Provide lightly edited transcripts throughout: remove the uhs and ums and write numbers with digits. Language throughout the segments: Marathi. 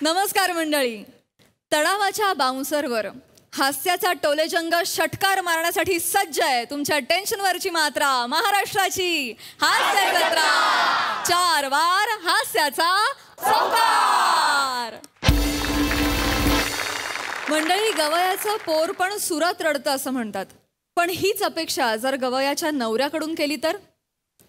नमस्कार मंडळी. तणावाच्या बाउन्सरवर हास्याचा टोलेजंग षटकार मारण्यासाठी सज्ज आहे तुमच्या टेन्शनवरची मात्रा महाराष्ट्राची हास्य जत्रा. 4 वार हास्याचा सौकार. मंडळी, गवयाचं पोर पण सुरात रडतं असं म्हणतात, पण हीच अपेक्षा जर गवयाच्या नवऱ्याकडून केली तर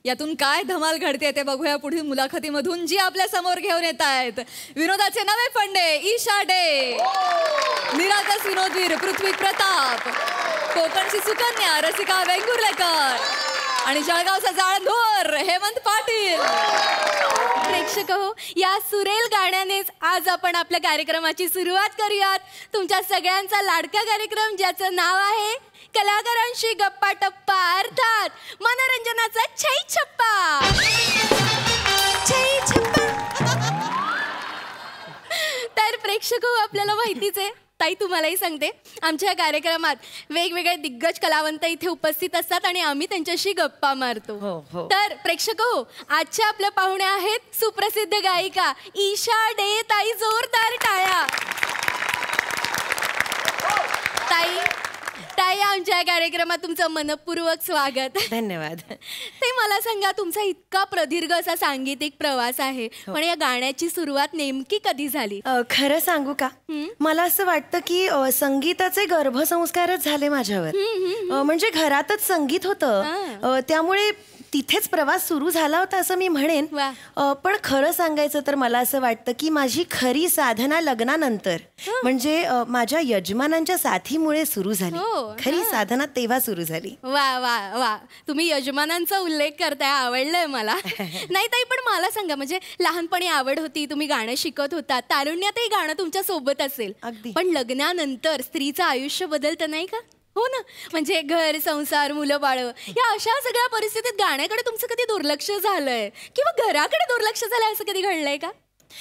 यातून काय धमाल घडते ते बघूया पुढील मुलाखतीमधून, जी आपल्या समोर घेऊन येत आहेत विनोदाचे नवे फंडे ईशा डे, निरागस विनोदवीर पृथ्वी प्रताप, कोकणची सुकन्या रसिका वेंगुर्लेकर आणि जळगावचा जाळंधोर हेमंत पाटील. प्रेक्षक हो, या सुरेल गाण्यानेच आज आपण आपल्या कार्यक्रमाची सुरुवात करूयात. तुमच्या सगळ्यांचा लाडका कार्यक्रम ज्याचं नाव आहे कलाकारांशी गप्पा टप्पा, अर्थात मनोरंजनाचा छै छप्पा. छै छप्पा. तर प्रेक्षक हो, आपल्याला माहितीच आहे, ताई तुम्हालाही सांगते, आमच्या कार्यक्रमात वेगवेगळे दिग्गज कलावंत इथे उपस्थित असतात आणि आम्ही त्यांच्याशी गप्पा मारतो. तर प्रेक्षक हो, आजच्या आपल्या पाहुण्या आहेत सुप्रसिद्ध गायिका ईशा डे. ताई, जोरदार टाळ्या. ताई, आमच्या कार्यक्रमात तुमचं मनपूर्वक स्वागत. धन्यवाद. ते मला सांगा, तुमचा इतका प्रदीर्घ असा सांगीतिक प्रवास आहे, पण या गाण्याची सुरुवात नेमकी कधी झाली? खरं सांगू का, मला असं वाटतं की संगीताचे गर्भसंस्कारच झाले माझ्यावर. म्हणजे घरातच संगीत होतं, त्यामुळे तिथेच प्रवास सुरू झाला होता असं मी म्हणेन. पण खरं सांगायचं तर मला असं वाटतं की माझी खरी साधना लग्नानंतर, म्हणजे माझ्या यजमानांच्या साथीमुळे सुरू झाली. खरी साधना तेव्हा सुरू झाली. वा वा वा, तुम्ही यजमानांचा उल्लेख करताय, आवडलंय मला. नाही ताई, पण मला सांगा, म्हणजे लहानपणी आवड होती, तुम्ही गाणं शिकत होता, तारुण्यातही गाणं तुमच्या सोबत असेल, पण लग्नानंतर स्त्रीचं आयुष्य बदलतं नाही का? हो ना, म्हणजे घर संसार मुलं बाळ या अशा सगळ्या परिस्थितीत गाण्याकडे तुमचं कधी दुर्लक्ष झालंय किंवा घराकडे दुर्लक्ष झालंय असं कधी घडलंय का?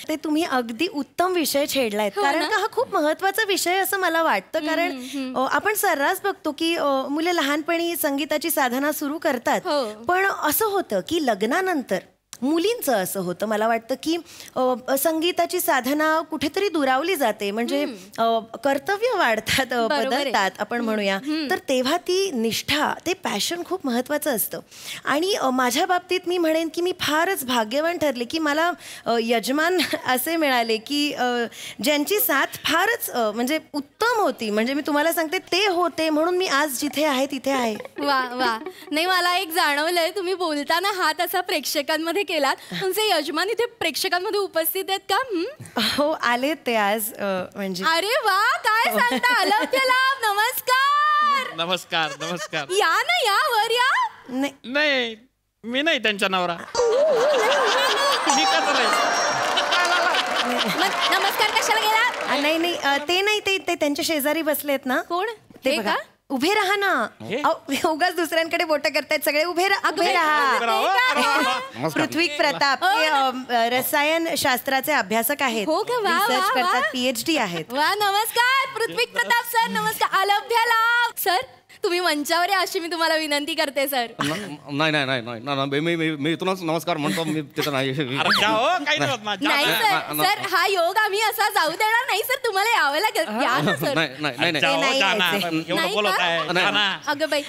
ते तुम्ही अगदी उत्तम विषय छेडलायत, कारण का हा खूप महत्वाचा विषय असं मला वाटतं. कारण आपण सर्रास बघतो की मुलं लहानपणी संगीताची साधना सुरू करतात, पण असं होतं की लग्नानंतर मुलींचं असं होतं, मला वाटतं की संगीताची साधना कुठेतरी दुरावली जाते, म्हणजे कर्तव्य वाढतात, बदलतात आपण म्हणूया. तर तेव्हा ती निष्ठा, ते पॅशन खूप महत्त्वाचं असतं. आणि माझ्या बाबतीत मी म्हणेन की मी फारच भाग्यवान ठरले की मला यजमान असे मिळाले की ज्यांची साथ फारच म्हणजे उत्तम होती. म्हणजे मी तुम्हाला सांगते, ते होते म्हणून मी आज जिथे आहे तिथे आहे. वा वा. नाही, मला एक जाणवलंय, तुम्ही बोलताना हात असा प्रेक्षकांमध्ये केलात. तुमचे यजमान इथे प्रेक्षकांमध्ये उपस्थित आहेत का? हो, आले ते आज. म्हणजे अरे वा, काय सांगता. नमस्कार. नमस्कार. नमस्कार. या ना, या वर या. नाही, मी नाही त्यांच्या नवरा. नमस्कार कशाला गेला? नाही, ते नाही, ते त्यांच्या शेजारी बसलेत ना. कोण ते? बघा, उभे राहा ना. उगाच दुसऱ्यांकडे बोट करतायत सगळे. उभे राहा. पृथ्वी प्रताप रसायन शास्त्राचे अभ्यासक आहेत, रिसर्च करतात, PhD आहेत. वा, नमस्कार पृथ्वी प्रताप सर. नमस्कार. अलभ्याला सर, तुम्ही मंचावर या अशी मी तुम्हाला विनंती करते सर. नाही, मी इथूनच नमस्कार म्हणतो. मी तिथं नाही. नाही सर, हा योग आम्ही असा जाऊ देणार नाही सर. तुम्हाला यावं लागेल. या ना सर. अगं बाई,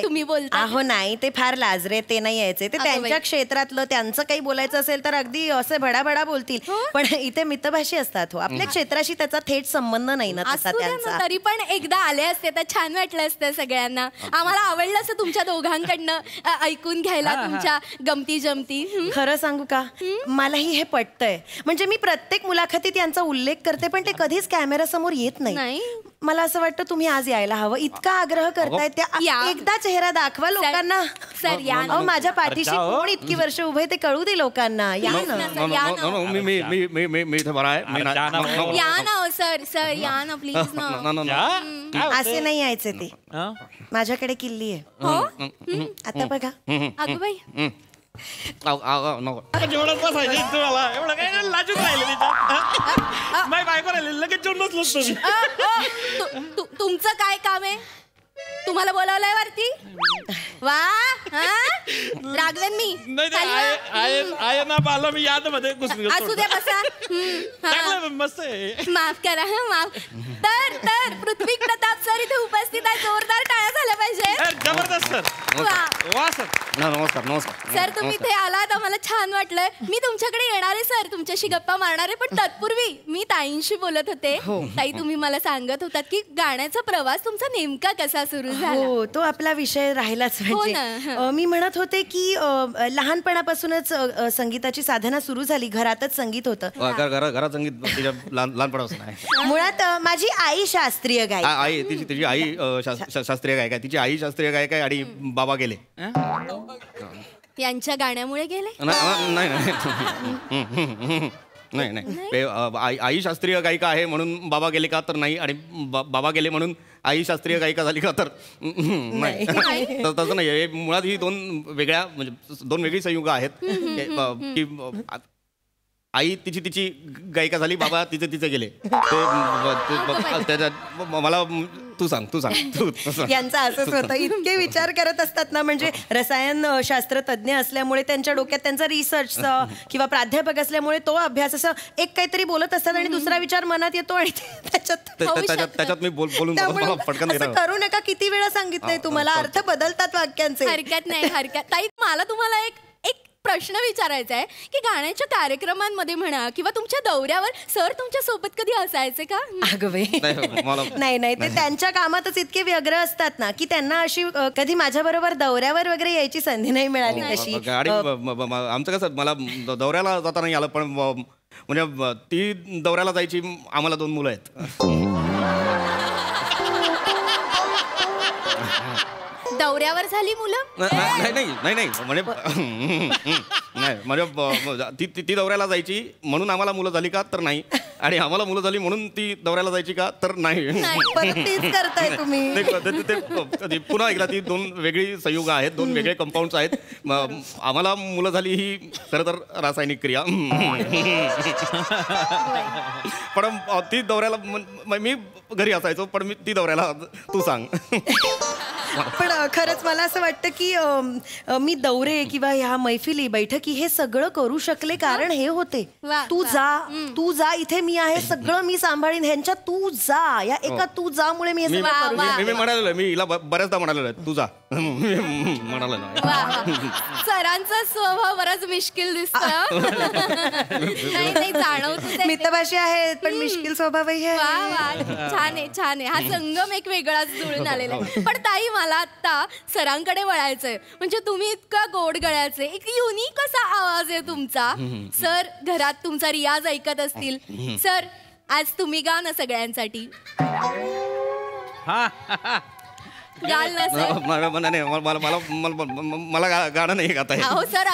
तुम्ही बोलता. अहो नाही, ते फार लाजरे, ते नाही यायचे. ते त्यांच्या क्षेत्रातलं त्यांचं काही बोलायचं असेल तर अगदी असं भडाभडा बोलतील, पण इथे मितभाषी असतात. हो, आपल्या क्षेत्राशी त्याचा थेट संबंध नाही ना तसा त्यांचा. तरी पण एकदा आले असते तर छान वाटलं असतं सगळ्यांना. आम्हाला आवडलं असं तुमच्या दोघांकडनं ऐकून घ्यायला, तुमच्या गमती जमती. खरं सांगू का, मलाही हे पटतंय. म्हणजे मी प्रत्येक मुलाखतीत यांचा उल्लेख करते, पण ते कधीच कॅमेरा समोर येत नाही. मला असं वाटतं तुम्ही आज यायला हवं. इतका आग्रह करतायत त्या, एकदा चेहरा दाखवा लोकांना. सर या. माझ्या पाठीशी कोण इतकी वर्ष उभे ते कळू दे लोकांना. या ना. मी इथे बरा आहे. या ना सर, सर या ना प्लीज ना. असे नाही यायचे ते. माझ्याकडे किल्ली आहे. आता बघा. अगं बाई, जेवढं बसायचं तुम्हाला एवढं काय लाजून राहिले बायको राहिले लगेच जेवण बसलो. तुमचं काय काम आहे? तुम्हाला बोलावलंय वरती? वा रागवेन मी. नाही ते आहे ना बाला मी याद मध्ये घुसून असू द्या बसा. गेलो. मस्त आहे. माफ करा माफ. तर पृथ्वी प्रताप सर इथे उपस्थित आहे. जोरदार टाळ्या झाल्या पाहिजे. जबरदस्त सर. वा सर. नमस्कार. सर तुम्ही इथे आलात आम्हाला छान वाटलंय. मी तुमच्याकडे येणारे सर तुमच्याशी गप्पा मारणारे पण तत्पूर्वी मी ताईंशी बोलत होते. ताई तुम्ही मला सांगत होतात की गाण्याचा प्रवास तुमचा नेमका कसा सुरू झाला. हो तो आपला विषय राहिलाच. म्हणजे मी म्हणत होते की लहानपणापासूनच संगीताची साधना सुरू झाली. घरातच संगीत होतं. घरात संगीत लहानपणापासून आहे. मुळात माझी आई शास्त्रीय गायक. आई तिची आई शास्त्रीय गायक आहे. तिची आई शास्त्रीय गायक आहे आणि बाबा गेले. यांच्या गाण्यामुळे गेले. नाही आई शास्त्रीय गायिका आहे म्हणून बाबा गेले का तर नाही. आणि बाबा गेले म्हणून आई शास्त्रीय गायिका झाली का तर नाही. तसं नाही. मुळात ही दोन वेगळी संयुग आहेत की आई तिची गायिका झाली. बाबा तिचे गेले. मला तू सांग यांचं असंच होतं. इतके विचार करत असतात ना. म्हणजे रसायन शास्त्र तज्ञ असल्यामुळे त्यांच्या डोक्यात त्यांचा रिसर्च किंवा प्राध्यापक असल्यामुळे तो अभ्यास असं एक काहीतरी बोलत असतात आणि दुसरा विचार मनात येतो आणि त्याच्यात मी बोलून पटकन असं करू नका. किती वेळा सांगितलंय तुम्हाला. अर्थ बदलतात वाक्यांचे. हरकत नाही. ताई मला तुम्हाला एक प्रश्न विचारायचा आहे की गाण्याच्या कार्यक्रमांमध्ये म्हणा किंवा तुमच्या दौऱ्यावर सर तुमच्या सोबत कधी असायचे का? नाही ते त्यांच्या कामातच इतके व्यग्र असतात ना की त्यांना अशी कधी माझ्या बरोबर दौऱ्यावर वगैरे यायची संधी नाही मिळाली. तशी आमचं कसं मला दौऱ्याला जाता नाही आलं. पण म्हणजे ती दौऱ्याला जायची. आम्हाला 2 मुलं आहेत. दौऱ्यावर झाली मुलं? नाही म्हणजे ती दौऱ्याला जायची म्हणून आम्हाला मुलं झाली का तर नाही. आणि आम्हाला मुलं झाली म्हणून ती दौऱ्याला जायची का तर नाही. करताय तुम्ही. पुन्हा एकदा ती 2 वेगळी संयुग आहेत. 2 वेगळे कंपाऊंड्स आहेत. आम्हाला मुलं झाली ही खरं तर रासायनिक क्रिया. पण ती दौऱ्याला मी घरी असायचो. पण मी ती दौऱ्याला तू सांग. पण खरंच मला असं वाटतं की मी दौरे किंवा ह्या मैफिली बैठकी हे सगळं करू शकले कारण हे होते. तू जा इथे मी आहे. सगळं मी सांभाळीन. ह्यांच्या तू जा या एका तू जा मुळे मी हे मी म्हणालेलं. मी हिला बऱ्याचदा म्हणालेलं तू जा म्हणाल. सरांचा स्वभाव बराच मिश्किल दिसतो. नाही जाणवतो. मितभाषी आहेत पण मिश्किल स्वभावही आहे. छान आहे. हा संगम एक वेगळाच जुळून आलेला आहे. पण ताई मला आता सरांकडे वळायचंय. म्हणजे तुम्ही इतका गोड गळ्याचे एक युनिक असा आवाज आहे तुमचा. सर घरात तुमचा रियाज ऐकत असतील. सर आज तुम्ही गा ना सगळ्यांसाठी. गाल ना सर. मला गाणं नाही गाता. हो सर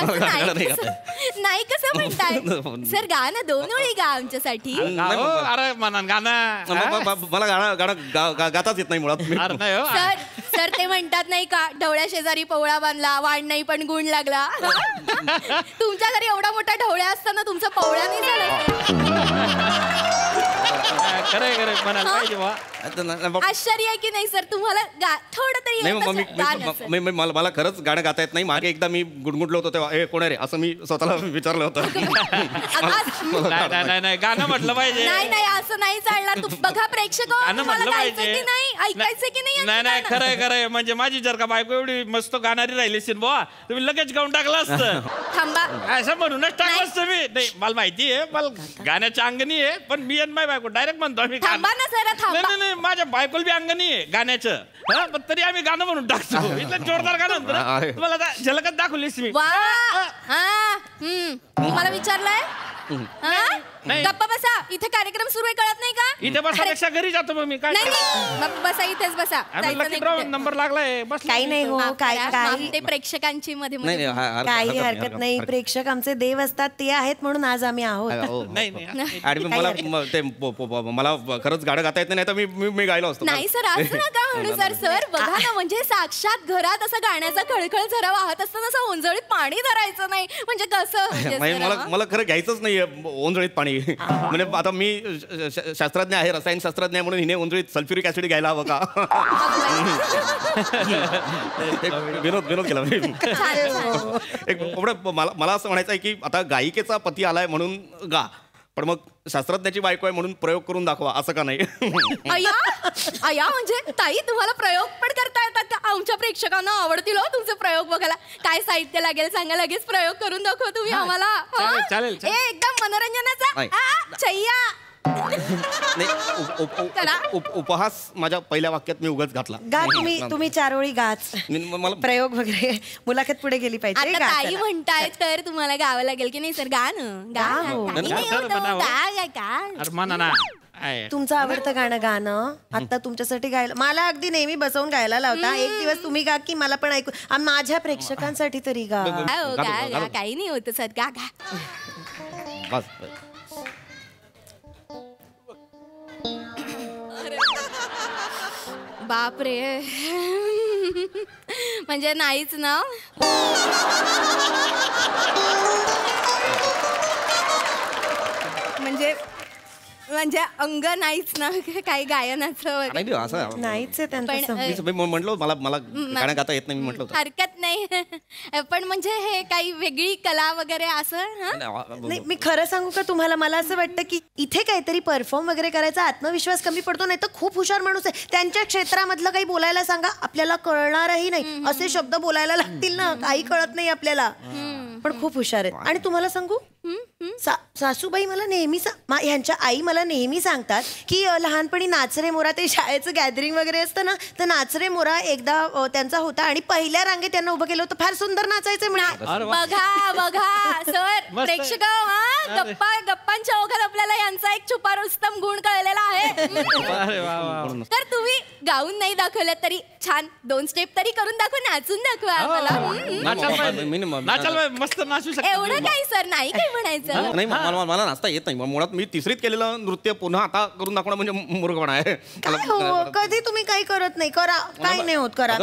नाही कसं म्हणताय. सर गा ना 2 ओळी गा आमच्यासाठी. अरे गाणं मला गाणं गाताच येत नाही मुळात. सर ते म्हणतात नाही का ढवळ्या शेजारी पवळा बांधला वाढ नाही पण गुण लागला. तुमच्या घरी एवढा मोठा ढवळ्या असताना तुमचा पवळा नाही झाला. आश्चर्य आहे की नाही सर तुम्हाला थोडं तरी. मला खरंच गाणं गाता येत नाही. मागे एकदा मी गुणगुणलो होतो तेव्हा कोण आहे रे असं मी स्वतःला विचारलं होतं. नाही गाणं म्हटलं पाहिजे. नाही असं नाही चालणार. बघा प्रेक्षक नाही ऐकायचं की नाही खरंय. म्हणजे माझी जर का बायको एवढी मस्त गाणारी राहिली असेल बुवा तुम्ही लगेच गाऊन टाकलं असतं. थांबा असं म्हणूनच टाकलं असतं मी. नाही मला माहिती आहे मला गाण्याच्या अंगणी आहे. पण मी आणि माझी बायको डायरेक्ट म्हणतो आम्ही. नाही माझ्या बायकोला बी अंगणी आहे गाण्याचं. पण तरी आम्ही गाणं म्हणून टाकतो. इथलं जोरदार गाणं म्हणतो. तुम्हाला झलकत दाखवलीस मी. तुम्हाला विचारलंय गप्पा बसा. इथे कार्यक्रम सुरू आहे कळत नाही का? इथे बसापेक्षा घरी जातो मग मी. काय बसा इथेच बसा. नंबर लागलाय बस. काही नाही हो. काही ते प्रेक्षकांची मध्ये काही हरकत नाही. प्रेक्षक आमचे देव असतात ते आहेत म्हणून आज आम्ही आहोत. आणि मला खरंच गाणं गाता येत नाही तर मी गायलो असतो. नाही सर असं नका म्हणू. सर बघा ना म्हणजे साक्षात घरात असं गाण्याचा खळखळ झरा वाहत असताना असं ओंजळीत पाणी धरायचं नाही म्हणजे कसं. मला खरं घ्यायचंच नाही ओंजळीत पाणी. नाही. म्हणजे आता मी शास्त्रज्ञ आहे, रसायनशास्त्रज्ञ आहे म्हणून हिने उंजळीत सल्फ्युरिक ऍसिड घ्यायला हवं का? विनोद केला. एक मला असं म्हणायचं आहे की आता गायिकेचा पती आलाय म्हणून गा, पण मग शास्त्रज्ञाची बायको आहे म्हणून प्रयोग करून दाखवा असं का नाही? अया म्हणजे ताई तुम्हाला प्रयोग पण करता येतात का? आमच्या प्रेक्षकांना आवडतील हो तुमचे प्रयोग बघायला. काय साहित्य लागेल सांगा, लगेच प्रयोग करून दाखवा तुम्ही आम्हाला. चालेल. एकदम मनोरंजनाचा चैया. उपहास माझ्या पहिल्या वाक्यात मी उगाच घातला. गा तुम्ही 4 ओळी गाच. मला प्रयोग वगैरे मुलाखत पुढे गेली पाहिजे. आता ताई म्हणतायत तर तुम्हाला गावं लागेल की नाही सर? गा ना. तुमचं आवडतं गाणं आता तुमच्यासाठी गायला मला अगदी नेहमी बसवून गायला लावता. एक दिवस तुम्ही गा की मला पण ऐकू. माझ्या प्रेक्षकांसाठी तरी गा. काही नाही होत सर. गा बस. बापरे. म्हणजे नाहीच ना. म्हणजे अंग नाहीच ना काही गायनाचं नाहीच आहे त्यांचं. म्हटलं मला गाणं गाता येत नाही मी म्हटलं. हरकत नाही. पण म्हणजे हे काही वेगळी कला वगैरे असं? नाही मी खरं सांगू का तुम्हाला, मला असं वाटतं की इथे काहीतरी परफॉर्म वगैरे करायचा आत्मविश्वास कमी पडतो. नाही तर खूप हुशार माणूस आहे, त्यांच्या क्षेत्रामधलं काही बोलायला सांगा आपल्याला कळणारही नाही. असे शब्द बोलायला लागतील ना, काही कळत नाही आपल्याला, पण खूप हुशार आहेत. आणि तुम्हाला सांगू सासूबाई मला नेहमी ह्यांच्या आई मला नेहमी सांगतात की लहानपणी नाचरे मोरा, ते शाळेचं गॅदरिंग वगैरे असतं ना, तर नाचरे मोरा एकदा त्यांचा होता आणि पहिल्या रांगेत त्यांना उभं केलं होतं. फार सुंदर नाचायचं म्हणे. बघा सर प्रेक्षक, गप्पांच्या ओघात आपल्याला यांचा एक छुपा रुस्तम गुण कळलेला आहे. तर तुम्ही गाऊन नाही दाखवलं तरी छान 2 स्टेप तरी करून दाखवा, नाचून दाखवा आम्हाला. मस्त नाचू शकतो. एवढं काही सर नाही काही म्हणायचं. नाही मला नाचता येत नाही. मुळात मी 3रीत केलेलं नृत्य पुन्हा आता करून दाखवणं म्हणजे मूर्खपणा आहे. कधी तुम्ही काही करत नाही, करा काही नाही होत, करा.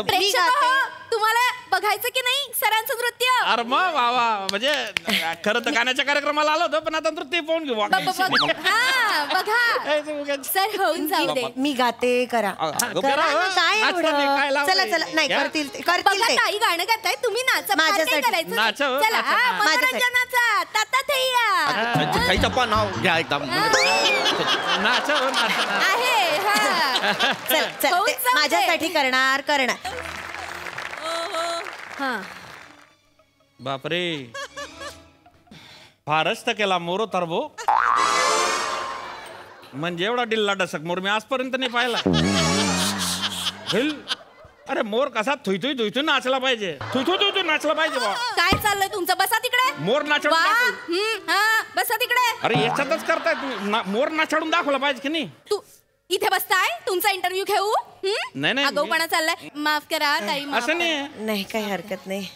तुम्हाला बघायचं की नाही सरांचं नृत्य? अरे मग वा, म्हणजे खरं तर गाण्याच्या कार्यक्रमाला आलो होतो पण आता नृत्य पाहून घेऊ. बघा सर होऊन जाऊ दे. मी गाते, करा काय एवढं. चला नाही करतील ते. ताई गाणं गाताय, तुम्ही नाचा. माझ्यासाठी चला मनोरंजनाचा काही चप्पा नाव घ्या एकदम आहे. माझ्यासाठी करणार. बापरे, फारच तर केला मोरो तरबो. म्हणजे एवढा डिल्ला डसक मोर मी आजपर्यंत नाही पाहिला. अरे मोर कसा थुई नाचला पाहिजे. थुई नाचला पाहिजे. काय चाललंय तुमचं? बसा तिकडे. मोर नाचवून बसा तिकडे. अरे याच्यातच करताय तू. मोर नाचवून दाखवला पाहिजे की नाही? तू इथे बसताय, तुमचा इंटरव्ह्यू घेऊ? नाही आगाऊपणा चाललाय. माफ करा ताई. असं नाही काही हरकत नाही.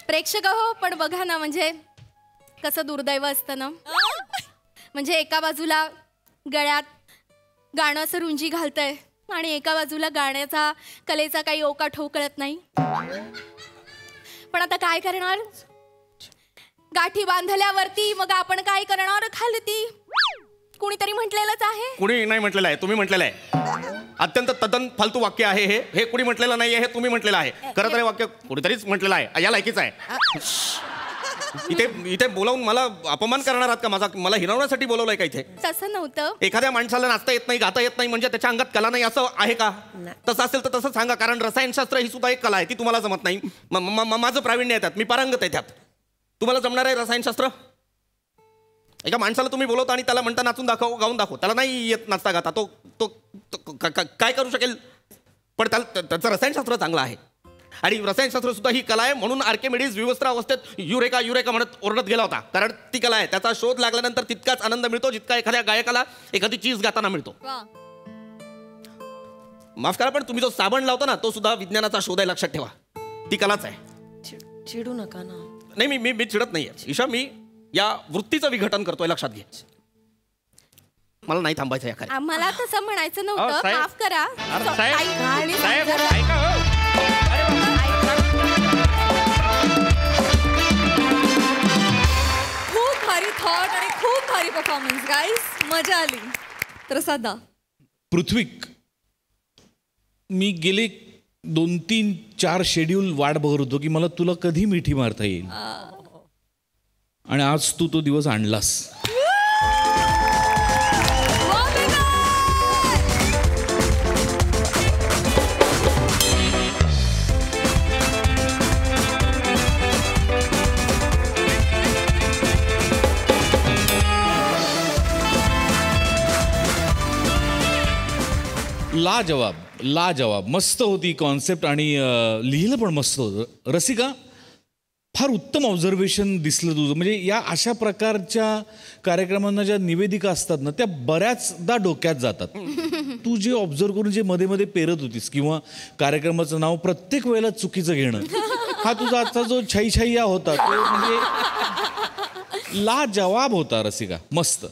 प्रेक्षक हो, पण बघा ना म्हणजे कसं दुर्दैव असतं ना. म्हणजे एका बाजूला गळ्यात गाणं असं रुंजी घालतंय आणि एका बाजूला गाण्याचा कलेचा काही ओका ठोकळत नाही. पण आता काय करणार? गाठी बांधल्यावरती मग आपण काय करणार? खालती कुणीतरी म्हटलेलंच आहे. कुणी नाही म्हटलेलं आहे, तुम्ही म्हटलेलं आहे. अत्यंत तद्दन फालतू वाक्य आहे हे कुणी म्हटलेलं नाही आहे, हे तुम्ही म्हटलेलं आहे. खरं तर वाक्य कुणीतरीच म्हटलेलं आहे, या लायकीच आहे. इथे बोलावून मला अपमान करणार आहात का? मला हिरवण्यासाठी बोलवलंय का इथे? तसं नव्हतं. एखाद्या माणसाला नाचता येत नाही, गाता येत नाही म्हणजे त्याच्या अंगात कला नाही असं आहे का? तसं असेल तर तसं सांगा, कारण रसायनशास्त्र ही सुद्धा एक कला आहे, ती तुम्हाला जमत नाही. माझं प्रावीण्य आहे त्यात, मी पारंगत आहे त्यात. तुम्हाला जमणार आहे रसायनशास्त्र? एका माणसाला तुम्ही बोलवता आणि त्याला म्हणता नाचून दाखव, गाऊन दाखव, त्याला नाही येत नाचता गाता, तो काय करू शकेल? पण त्याचं रसायनशास्त्र चांगलं आहे आणि रसायनशास्त्र सुद्धा ही कला आहे. म्हणून आर्किमिडीज विवस्त्र अवस्थेत युरेका म्हणत ओरडत गेला होता, कारण ती कला आहे. त्याचा शोध लागल्यानंतर तितकाच आनंद मिळतो जितका एखाद्या गायकाला एखादी चीज गाताना मिळतो. माफ करा, पण तुम्ही जो साबण लावता ना तो सुद्धा विज्ञानाचा शोध आहे, लक्षात ठेवा. ती कलाच आहे. चिडू नका ना. नाही मी चिडत नाहीये ईशा, मी या वृत्तीचं विघटन करतोय, लक्षात घे. मला नाही थांबायचं या कार्यात. आम्हाला तसं म्हणायचं नव्हतं, माफ करा. खूप भारी थॉट आणि खूप भारी परफॉर्मन्स गाईस, मजा आली. तर सदा पृथ्वीक, मी गेले 2-3-4 शेड्यूल वाट बघत होतो की मला तुला कधी मिठी मारता येईल, आणि आज तू तो दिवस आणलास. लाजवाब मस्त होती कॉन्सेप्ट, आणि लिहिलं पण मस्त होतं. रसिका, फार उत्तम ऑब्झर्वेशन दिसलं तुझं. म्हणजे या अशा प्रकारच्या कार्यक्रमांना ज्या निवेदिका असतात ना, त्या बऱ्याचदा डोक्यात जातात. तू जे ऑब्झर्व करून जे मध्ये मध्ये पेरत होतीस, किंवा कार्यक्रमाचं नाव प्रत्येक वेळेला चुकीचं घेणं, हा तुझा आजचा जो छैया होता तो म्हणजे लाजवाब होता रसिका, मस्त.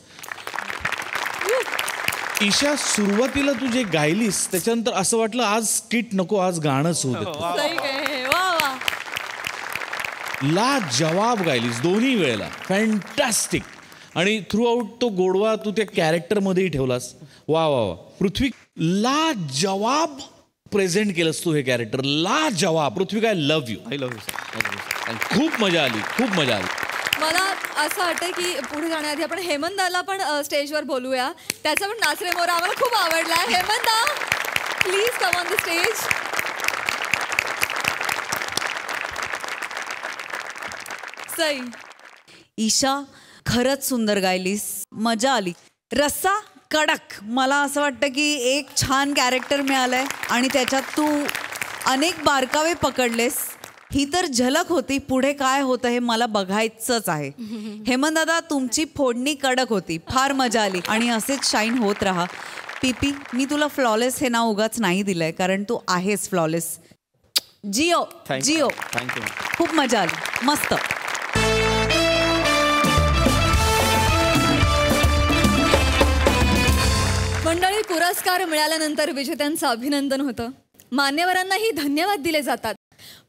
ईशा, सुरुवातीला तू जे गायलीस त्याच्यानंतर असं वाटलं आज स्किट नको, आज गाणंच होऊ दे. लाजवाब गायलीस दोन्ही वेळेला, फॅन्टॅस्टिक. आणि थ्रू आउट तो गोडवा तू त्या कॅरेक्टरमध्येही ठेवलास. वा वा वा. पृथ्वी, लाजवाब प्रेझेंट केलंस तू हे कॅरेक्टर, लाजवाब. Prithvi, I love you. I love you. खूप मजा आली, खूप मजा आली. मला असं वाटतं की पुढे जाण्याआधी आपण हेमंतला पण स्टेजवर बोलूया. त्याचा पण नाच रे मोरा आम्हाला खूप आवडला. Hemant, please come on the stage. Sai, Isha, खरंच सुंदर गायलीस, मजा आली. रस्सा कडक. मला असं वाटतं की एक छान कॅरेक्टर मिळालंय आणि त्याच्यात तू अनेक बारकावे पकडलेस. ही तर झलक होती, पुढे काय होतं हे मला बघायचंच आहे. हेमंत दादा, तुमची फोडणी कडक होती, फार मजा आली आणि असेच शाईन होत राहा. पीपी, मी तुला फ्लॉलेस हे नाव उगाच नाही दिलंय, कारण तू आहेस फ्लॉलेस. जिओ जिओ, थँक्यू. खूप मजा आली, मस्त. मंडळी, पुरस्कार मिळाल्यानंतर विजेत्यांचं अभिनंदन होतं, मान्यवरांनाही धन्यवाद दिले जातात.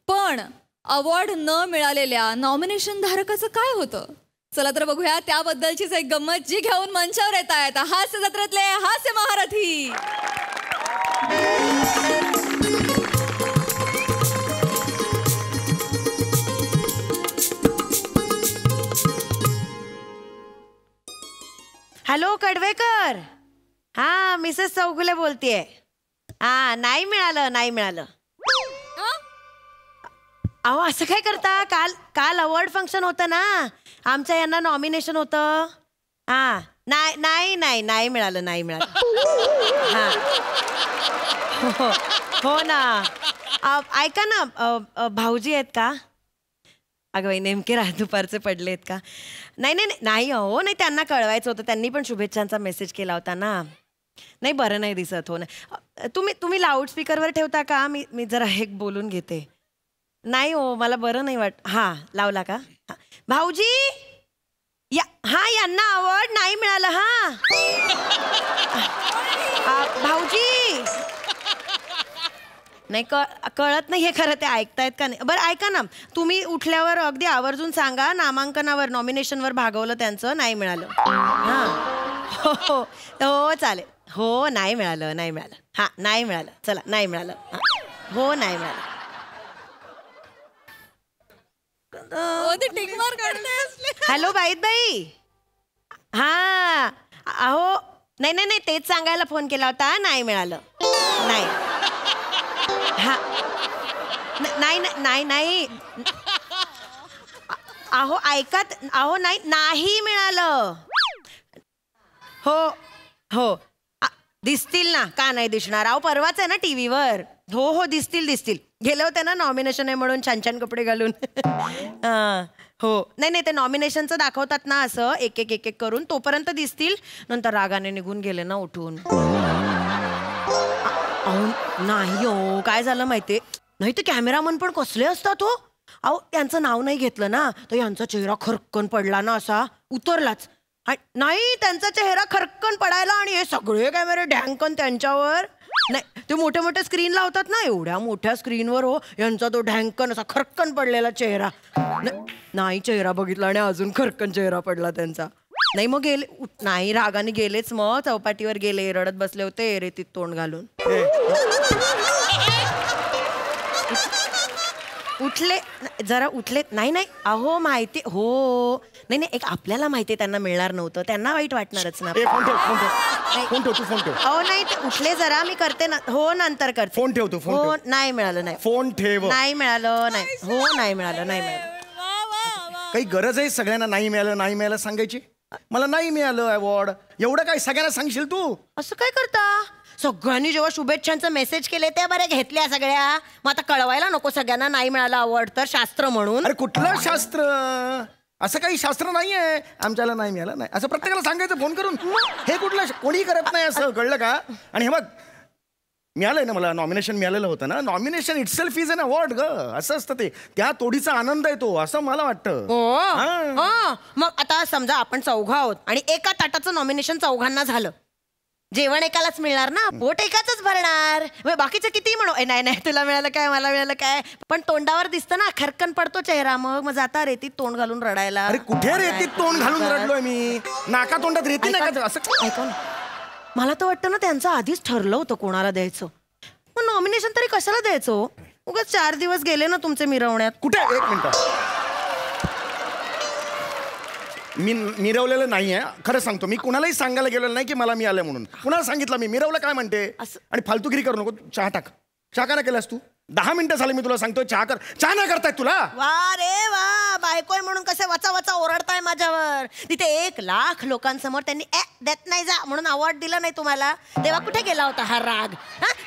पण अवॉर्ड न मिळालेल्या नॉमिनेशन धारकाचं काय होतं? चला तर बघूया त्याबद्दलचीच एक गंमत, जी घेऊन मंचावर येत आहेत हास्य जत्रेतले हास्य महारथी. हॅलो कडवेकर. हा, मिसेस चौगुले बोलतेय. हा, नाही मिळालं. अहो, असं काय करता? काल अवॉर्ड फंक्शन होतं ना, आमच्या यांना नॉमिनेशन होतं. हा, नाही मिळालं. हा, हो ना. ऐका ना, भाऊजी आहेत का? अगं बाई, नेमके दुपारचे पडले आहेत का? नाही हो, नाही, त्यांना कळवायचं होतं, त्यांनी पण शुभेच्छांचा मेसेज केला होता ना. नाही, बरं नाही दिसत. हो ना, तुम्ही लाऊडस्पीकरवर ठेवता का? मी जरा एक बोलून घेते. नाही हो, मला बरं नाही हां, लावला का? भाऊजी, यांना अवॉर्ड नाही मिळालं. भाऊजी, नाही कळत नाही हे खरं, ते ऐकतायत का नाही? बरं ऐका ना, तुम्ही उठल्यावर अगदी आवर्जून सांगा, नामांकनावर नॉमिनेशनवर भागवलं त्यांचं, नाही मिळालं. हां, हो चालेल. हो, नाही मिळालं. हां, नाही मिळालं. चला, नाही मिळालं. हो, नाही मिळालं. हॅलो बाई. हा, अहो, नाही, तेच सांगायला फोन केला होता. नाही मिळालं. नाही. हा, नाही. अहो, ऐकत. अहो, नाही मिळालं. हो, दिसतील ना, का नाही दिसणार? अहो, परवाच आहे ना टीव्हीवर. हो, दिसतील. गेले होते ना नॉमिनेशन आहे म्हणून, छान कपडे घालून. हो, नाही, ते नॉमिनेशनचं दाखवतात ना, असं एक करून, तोपर्यंत दिसतील. नंतर रागाने निघून गेले ना उठून. नाही हो, काय झालं माहितीये? नाही, ते कॅमेरामन पण कसले असतात हो. अहो, त्यांचं नाव नाही घेतलं ना, तर यांचा चेहरा खरकन पडला ना, असा उतरलाच. नाही, त्यांचा चेहरा खरकन पडायला, आणि हे सगळे कॅमेरे ढँकन त्यांच्यावर. नाही, ते मोठ्या स्क्रीन लावतात ना, एवढ्या मोठ्या स्क्रीनवर हो, यांचा तो ढँकन असा खरकन पडलेला चेहरा. नाही, चेहरा बघितला आणि अजून खरकन चेहरा पडला त्यांचा. नाही मग गेले नाही रागाने गेलेच मग चौपाटीवर गेले रडत बसले होते रेतीत तोंड घालून उठले जरा उठले नाही नाही अहो माहिती हो नाही नाही एक आपल्याला माहिती त्यांना मिळणार नव्हतं त्यांना वाईट वाटणारच ना फोन ठेव तू फोन ठेव अहो नाही ते उठले जरा मी करते ना हो नंतर करते फोन ठेव तू हो नाही मिळालं नाही फोन ठेव नाही मिळालं नाही हो नाही मिळालं नाही मिळालं काही गरज आहे सगळ्यांना नाही मिळालं सांगायची मला नाही मिळालं अवॉर्ड एवढं काय सगळ्यांना सांगशील तू असं काय करता सगळ्यांनी जेव्हा शुभेच्छांचा मेसेज केले त्या बऱ्या घेतल्या सगळ्या मग आता कळवायला नको सगळ्यांना नाही मिळालं अवॉर्ड तर शास्त्र म्हणून अरे कुठलं शास्त्र असं काही शास्त्र नाहीये आमच्याला नाही मिळालं नाही असं प्रत्येकाला सांगायचं फोन करून हे कुठलं कोणी करत नाही असं कळलं का आणि हे बघ मिळालंय ना मला नॉमिनेशन मिळालेलं होतं ना nomination itself is an award ग असं असतं ते त्या तोडीचा आनंद येतो असं मला वाटतं मग आता समजा आपण चौघा आहोत आणि एका ताटाचं नॉमिनेशन चौघांना झालं जेवण एकालाच मिळणार ना पोट एकाच भरणार बाकीचं किती म्हणू नाही नाही तुला मिळालं काय मला मिळालं काय पण तोंडावर दिसतं ना खरकन पडतो चेहरा मग जाता रेतीत तोंड घालून रडायला अरे कुठे रेतीत तोंड घालून रडलोय मी नाका तोंडात रेती नाही असं ऐकून मला तर वाटतं ना त्यांचं आधीच ठरलं होतं कोणाला द्यायचं मग नॉमिनेशन तरी कशाला द्यायचं उगाच 4 दिवस गेले ना तुमचे मिरवण्यात कुठे एक मिनिट मी मिरवलेलं नाहीये खरं सांगतो मी कुणालाही सांगायला गेलेलं नाही की मला मिळालं म्हणून कुणाला सांगितलं मी मिरवलं काय म्हणते आणि फालतूगिरी करू नको चहा टाक चहा का नाही केलास तू 10 मिनिटं झाले मी तुला सांगतोय चहा कर चहा नाही करताय तुला वा रे वा बायकोय म्हणून कसे वाचा वाचा ओरडताय माझ्यावर तिथे 1 लाख लोकांसमोर त्यांनी देत नाही जा म्हणून अवॉर्ड दिला नाही तुम्हाला तेव्हा कुठे गेला होता हा राग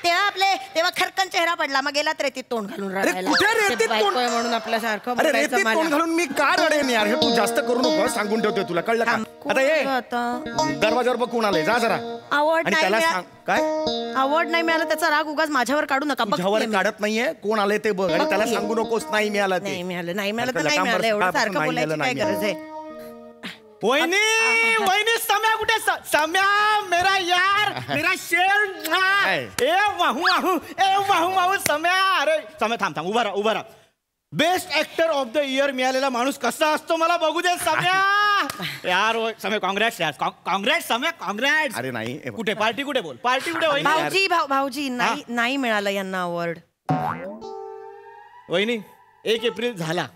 तेव्हा खरकन चेहरा पडला मग गेला रेतीत तोंड घालून रडायला म्हणून आपल्यासारखं अरे रेतीत तोंड घालून मी का रडेन यार हे तू जास्त करू नको सांगून ठेवतोय तुला कळलं का आता ये दरवाजावर बघ कोण आलंय जा जरा अवॉर्ड आणि त्याला सांग काय अवॉर्ड नाही मिळाला त्याचा राग उगाच माझ्यावर काढू नका तुझ्यावर काढत नाहीये कोण आले ते बघ आणि त्याला सांगू नकोस नाही मिळालं ते नाही मिळालं नाही मिळालं तर नाही मिळालं एवढं सारखं बोलायची काय गरज आहे वहिनी सम्या कुठे सम्या मेरा यार मेरा शेर ए वाहू सम्या अरे सम्या थांब उभा राहा best actor of the year मिळालेला माणूस कसा असतो मला बघू दे सम्या यार सम्या काँग्रेस सम्या काँग्रेस अरे नाही कुठे पार्टी कुठे बोल पार्टी कुठे भाऊजी नाही मिळालं यांना अवॉर्ड वहिनी 1 एप्रिल झाला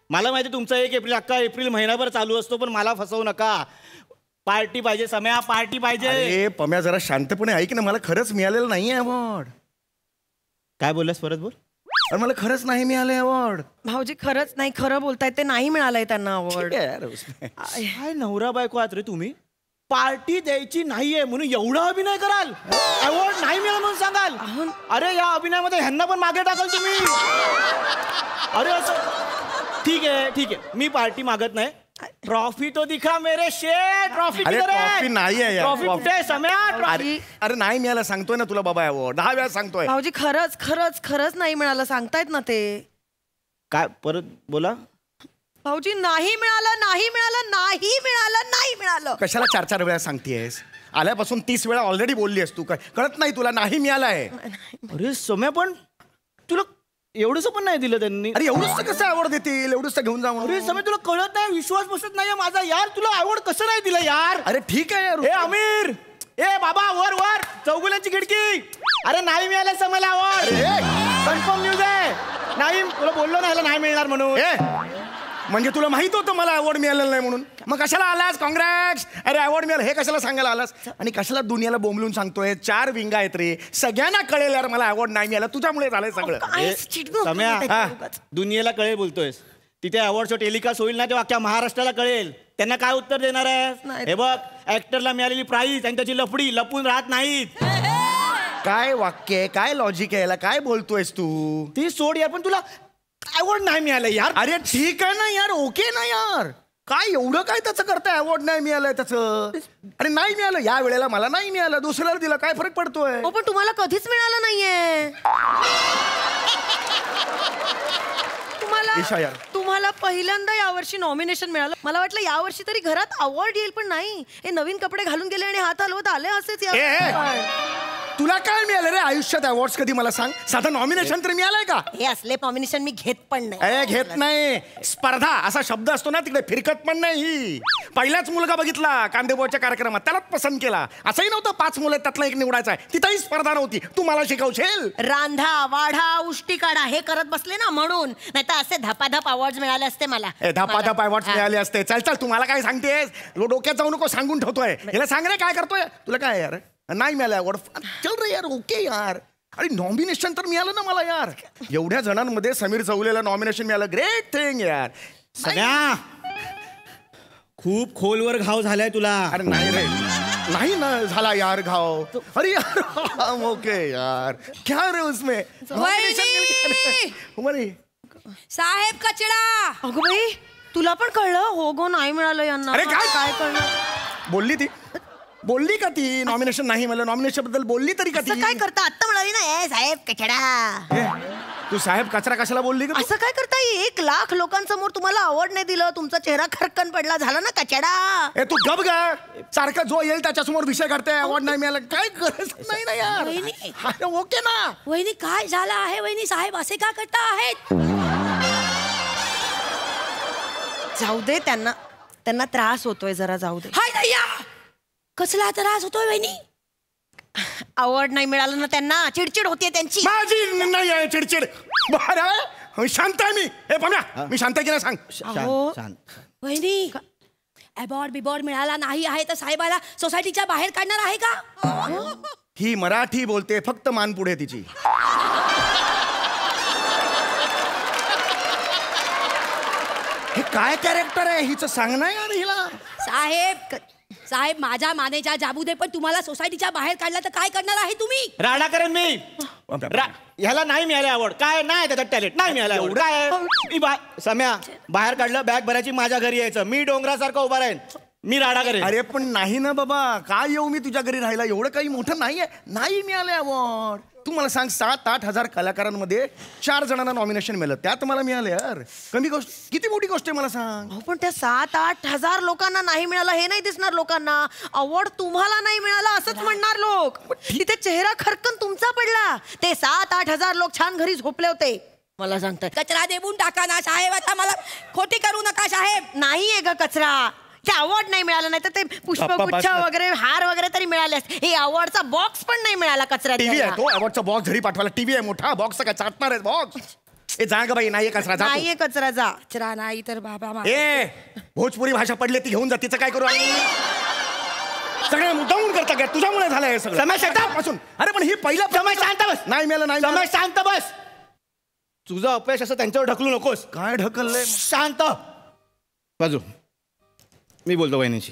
मला माहिती तुमचा 1 एप्रिल अख्खा एप्रिल महिनाभर चालू असतो पण मला फसवू नका पार्टी पाहिजे सम्या पार्टी पाहिजे अरे पम्या जरा शांतपणे ऐक ना मला खरंच मिळालेलं नाहीये अवॉर्ड काय बोललास परत बोल अरे मला खरंच नाही मिळालंय अवॉर्ड भाऊजी खरंच नाही खरं बोलतायत ते नाही मिळालंय त्यांना अवॉर्ड काय नवरा बायको आहात रे तुम्ही पार्टी द्यायची नाहीये म्हणून एवढा अभिनय कराल अवॉर्ड नाही मिळाला म्हणून सांगाल अरे या अभिनयामध्ये ह्यांना पण मागे टाकाल तुम्ही अरे असं ठीक आहे मी पार्टी मागत नाही ट्रॉफी तो दिखा मेरे शेर ट्रॉफी ट्रॉफी नाहीये ट्रॉफी कुठे सम्या अरे नाही मिळालं सांगतोय ना तुला बाबा अवॉर्ड 10 वेळा सांगतोय भाऊजी खरंच नाही मिळालं सांगतायत ना ते काय परत बोला भाऊजी नाही मिळालं कशाला 4 वेळा सांगतेस आल्यापासून 30 वेळा ऑलरेडी बोललीस तू काय कळत नाही तुला नाही मिळालाय अरे सम्या पण तुला एवढंच पण नाही दिलं त्यांनी अरे एवढंच कसं अवॉर्ड देतील एवढंच घेऊन जा अरे समय तुला कळत नाही विश्वास बसत नाहीये माझा यार तुला अवॉर्ड कसं नाही दिलं यार अरे ठीक आहे यार ए आमिर ए बाबा वर चौगुल्यांची खिडकी अरे नाही मिळालं समजला अवॉर्ड कन्फर्म न्यूज आहे नाही तुला बोललो ना नाही मिळणार म्हणून म्हणजे तुला माहित होतं मला अवॉर्ड मिळालेलं नाही म्हणून मग कशाला आलास काँग्रेस अरे अवॉर्ड मिळालं हे कशाला सांगायला आलास आणि कशाला दुनियाला बोंबलून सांगतोय 4 विंगा आहेत रे सगळ्यांना कळेल यार मला अवॉर्ड नाही मिळाला तुझ्यामुळे झालंय सगळं सम्या दुनियेला कळेल बोलतोयस तिथे अवॉर्ड शो टेलिकास्ट होईल ना तेव्हा अख्ख्या महाराष्ट्राला कळेल त्यांना काय उत्तर देणार आहे हे बघ ऍक्टरला मिळालेली प्राईज आणि त्याची लफडी लपून राहत नाहीत काय वाक्य आहे काय लॉजिक आहे याला काय बोलतोयस तू ती सोड यार पण तुला अवॉर्ड नाही मिळालं यार अरे ठीक आहे ना यार ओके ना यार काय एवढं काय त्याचं करताय अवॉर्ड नाही मिळालंय त्याचं अरे नाही मिळालं या वेळेला मला नाही मिळालं दुसऱ्याला दिला काय फरक पडतोय पण तुम्हाला कधीच मिळालं नाहीये तुम्हाला पहिल्यांदा यावर्षी नॉमिनेशन मिळालं मला वाटलं यावर्षी तरी घरात अवॉर्ड येईल पण नाही हे नवीन कपडे घालून गेले आणि हात हलवत आले असेच तुला काय मिळालं रे आयुष्यात अवॉर्ड्स कधी मला सांग. साधं नॉमिनेशन तरी मिळालंय का? हे असले नॉमिनेशन मी घेत पण नाही. घेत नाही. स्पर्धा असा शब्द असतो ना तिकडे, फिरकत पण नाही ही. पहिलाच मुलगा बघितला कांदेपोळच्या कार्यक्रमात, त्यालाच पसंत केला. असंही नव्हतं 5 मुलं त्यातला एक निवडायचा आहे. तिथंही स्पर्धा नव्हती. तू मला शिकवशील? रांधा वाढा उष्टी काढा हे करत बसले ना म्हणून, नाही तर असे धपाधप अवॉर्ड मिळाले असते मला. धपाधप अवॉर्ड मिळाले असते. चल चल, तुम्हाला काय सांगतेस? डोक्यात जाऊ नको, सांगून ठेवतोय. याला सांग रे काय करतोय. तुला काय यार नाही मिळालं अवॉर्ड? चल रे यार, ओके यार. अरे नॉमिनेशन तर मिळालं ना मला यार. एवढ्या जणांमध्ये समीर चौगुलेला नॉमिनेशन मिळालं, ग्रेट थिंग यार. सगळ्या खूप खोलवर घाव झालाय तुला. अरे नाही रे, नहीं ना झाला यार घाव. अरे यार ओके यार, क्या रे उसमें साहेब कचरा. अगं बाई तुला पण कळलं? हो गो नाही मिळालं यांना. अरे काय काय कळलं? बोलली का ती? नॉमिनेशन नाही मला, नॉमिनेशन बद्दल बोलली तरी का ती? काय करता? आत्ता म्हणाली ना साहेब कचडा. तू साहेब कचरा कशाला बोलली का? असं काय करता? 1 लाख लोकांसमोर तुम्हाला अवॉर्ड नाही दिलं, तुमचा चेहरा खरकन पडला, झाला ना कचडा. तू गप गा. सारखा जो येईल त्याच्यासमोर विषय करते, अवॉर्ड नाही मिळाला. काय गरज नाही ना यार. ओके ना वहिनी, काय झालं आहे वहिनी? साहेब असे का करता आहेत? जाऊ दे, त्यांना त्रास होतोय जरा, जाऊ दे. हाय नय्या, कसला त्रास होतोय वहिनी? अवॉर्ड नाही मिळालं ना त्यांना, चिडचिड होतीये त्यांची. माझी नाही आहे चिडचिड. बरं शांत आहे मी. हे पम्या, मी शांत आहे की नाही सांग. वहिनी, अवॉर्ड बिबॉर्ड मिळाला नाही आहे तर साहेबाला सोसायटीच्या बाहेर काढणार आहे का? ही मराठी बोलते, फक्त मान पुढे तिची. हे काय कॅरेक्टर आहे हिचं, सांग ना यार हिला. साहेब माझ्या मानेच्या जाबू दे, पण तुम्हाला सोसायटीच्या बाहेर काढला तर काय करणार आहे तुम्ही? राडा करेन मी. ह्याला नाही मिळाले आवड. काय नाही त्याच्यात टॅलेंट नाही मिळालं. एवढं काय सम्या, बाहेर काढलं बॅग भरायची, माझ्या घरी यायचं. मी डोंगरासारखं उभा राहीन, मी राडा करेन. अरे पण नाही ना बाबा, काय येऊ मी तुझ्या घरी राहायला? एवढं काही मोठं नाहीये. नाही मिळालं अवॉर्ड. तू मला सांग, 7-8 हजार कलाकारांमध्ये 4 जणांना नॉमिनेशन मिळालं, त्यात मला मिळालं यार. कमी गोष्ट, किती मोठी गोष्ट आहे मला सांग. पण त्या 7-8 हजार लोकांना नाही मिळालं हे नाही दिसणार लोकांना. अवॉर्ड तुम्हाला नाही मिळाला असंच म्हणणार लोक. तिथे चेहरा खरकन तुमचा पडला. ते 7-8 हजार लोक छान घरी झोपले होते. मला सांगतात कचरा देऊन टाका ना साहेब. आता मला खोटी करू नका साहेब. नाहीये ग कचरा. ते अवॉर्ड नाही मिळालं, नाही तर ते पुष्पगुच्छ वगैरे हार वगैरे तरी मिळाले असते. हे अवॉर्डचा बॉक्स पण नाही मिळाला. कचरा टीव्ही आहे तो, अवॉर्डचा बॉक्स घरी पाठवायला. टीव्ही आहे मोठा, बॉक्स काय चाटणार आहे बॉक्स? ए जा ग बाई, नाहीये कचरा. नाहीये कचरा, जा. कचरा नाही तर बाबा. ए भोजपुरी भाषा पडली ती घेऊन जा. तिचं काय करू आम्ही? सगळे मुद्दामून करता काय? तुझ्यामुळे झालंय सगळं. समय शांत. अरे पण ही पहिला समय शांत बस. नाही मिळालं, नाही समय शांत बस. तुझं अपयश असं त्यांच्यावर ढकलू नकोस. काय ढकललंय? शांत बाजू. मी बोलतो वहिनीशी.